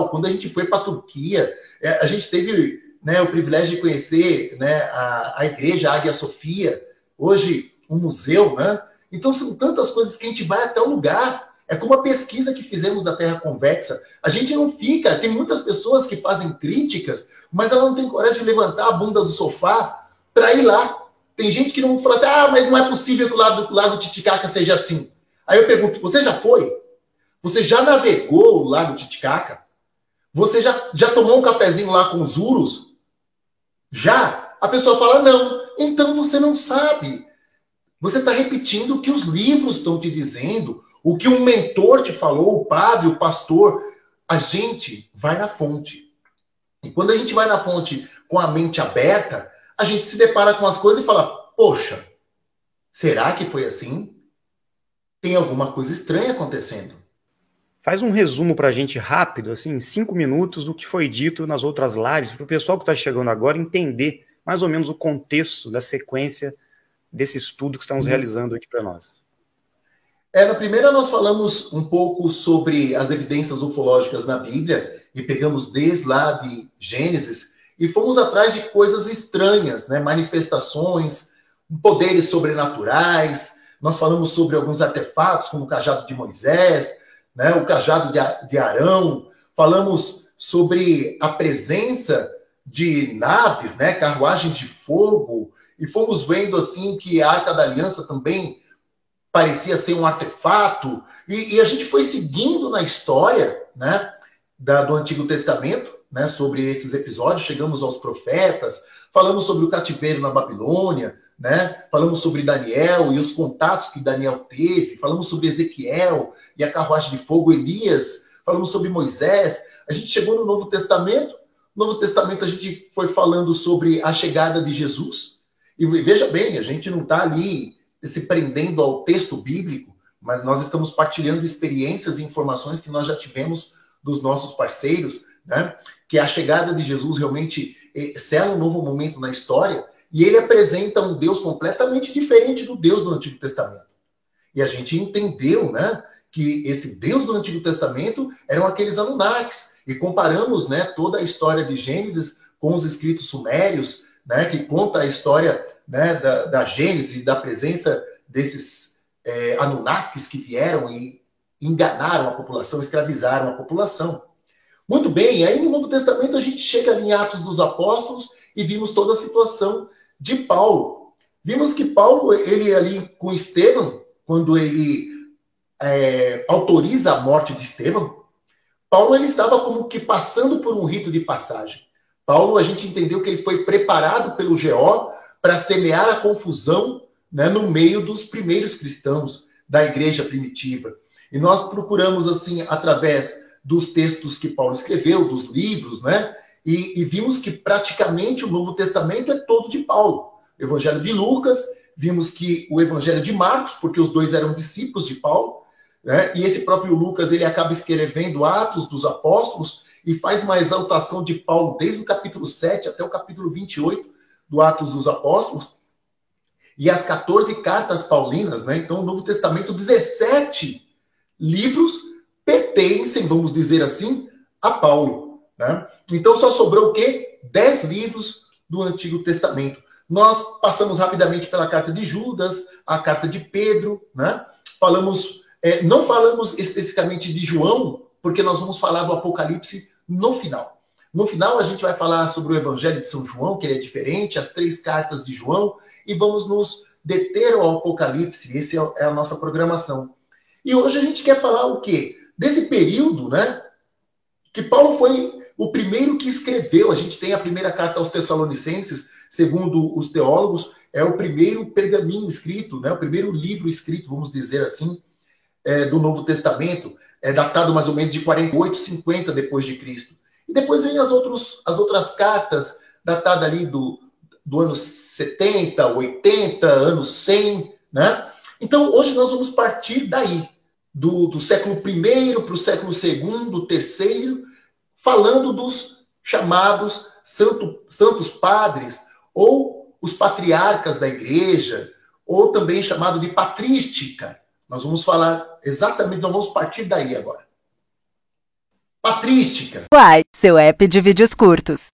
Quando a gente foi para a Turquia, a gente teve, né, o privilégio de conhecer, né, a igreja Águia Sofia, hoje um museu, né? Então são tantas coisas que a gente vai até o lugar. É como a pesquisa que fizemos da Terra Convexa. A gente não fica, tem muitas pessoas que fazem críticas, mas ela não tem coragem de levantar a bunda do sofá para ir lá. Tem gente que não fala assim, mas não é possível que o Lago Titicaca seja assim. Aí eu pergunto, você já foi? Você já navegou o Lago Titicaca? Você já tomou um cafezinho lá com os urus? Já? A pessoa fala, não. Então você não sabe. Você está repetindo o que os livros estão te dizendo, o que um mentor te falou, o padre, o pastor. A gente vai na fonte. E quando a gente vai na fonte com a mente aberta, a gente se depara com as coisas e fala, poxa, será que foi assim? Tem alguma coisa estranha acontecendo. Faz um resumo para a gente rápido, assim, em 5 minutos, do que foi dito nas outras lives, para o pessoal que está chegando agora entender mais ou menos o contexto da sequência desse estudo que estamos realizando aqui para nós. Na primeira nós falamos um pouco sobre as evidências ufológicas na Bíblia, e pegamos desde lá de Gênesis, e fomos atrás de coisas estranhas, né? Manifestações, poderes sobrenaturais. Nós falamos sobre alguns artefatos, como o cajado de Moisés, né? O cajado de Arão. Falamos sobre a presença de naves, né? Carruagens de fogo, e fomos vendo assim que a Arca da Aliança também parecia ser um artefato, e a gente foi seguindo na história, né, do Antigo Testamento, né, sobre esses episódios, chegamos aos profetas, falamos sobre o cativeiro na Babilônia, né, falamos sobre Daniel e os contatos que Daniel teve, falamos sobre Ezequiel e a carruagem de fogo, Elias, falamos sobre Moisés. A gente chegou no Novo Testamento. No Novo Testamento a gente foi falando sobre a chegada de Jesus, e veja bem, a gente não está ali se prendendo ao texto bíblico, mas nós estamos partilhando experiências e informações que nós já tivemos dos nossos parceiros, né? Que a chegada de Jesus realmente sela um novo momento na história, e ele apresenta um Deus completamente diferente do Deus do Antigo Testamento. E a gente entendeu, né, que esse Deus do Antigo Testamento eram aqueles Anunnakis, e comparamos, né, toda a história de Gênesis com os escritos sumérios, né, que conta a história, né, da Gênesis, da presença desses Anunnakis que vieram e enganaram a população, escravizaram a população. Muito bem, aí no Novo Testamento a gente chega em Atos dos Apóstolos e vimos toda a situação de Paulo. Vimos que Paulo, ele ali com Estevão, quando ele autoriza a morte de Estevão, Paulo ele estava como que passando por um rito de passagem. Paulo, a gente entendeu que ele foi preparado pelo GO para semear a confusão, né, no meio dos primeiros cristãos da igreja primitiva. E nós procuramos, assim, através dos textos que Paulo escreveu, dos livros, né, e vimos que praticamente o Novo Testamento é todo de Paulo. O Evangelho de Lucas, vimos que o Evangelho de Marcos, porque os dois eram discípulos de Paulo, né, e esse próprio Lucas, ele acaba escrevendo Atos dos Apóstolos e faz uma exaltação de Paulo desde o capítulo 7 até o capítulo 28 do Atos dos Apóstolos, e as 14 cartas paulinas, né? Então, o Novo Testamento, 17 livros pertencem, vamos dizer assim, a Paulo, né? Então, só sobrou o quê? 10 livros do Antigo Testamento. Nós passamos rapidamente pela carta de Judas, a carta de Pedro, né? Não falamos especificamente de João, porque nós vamos falar do Apocalipse no final. No final, a gente vai falar sobre o Evangelho de São João, que ele é diferente, as 3 cartas de João, e vamos nos deter ao Apocalipse. Essa é a nossa programação. E hoje a gente quer falar o quê? Desse período, né? Que Paulo foi o primeiro que escreveu. A gente tem a primeira carta aos Tessalonicenses, segundo os teólogos, é o primeiro pergaminho escrito, né? O primeiro livro escrito, vamos dizer assim, do Novo Testamento. É datado mais ou menos de 48, 50 depois de Cristo. E depois vem as outras cartas, datadas ali do ano 70, 80, ano 100, né? Então, hoje nós vamos partir daí, do século I para o século II, III, falando dos chamados santos padres, ou os patriarcas da igreja, ou também chamado de patrística. Nós vamos falar exatamente, nós vamos partir daí agora. patrística. Uai, seu app de vídeos curtos.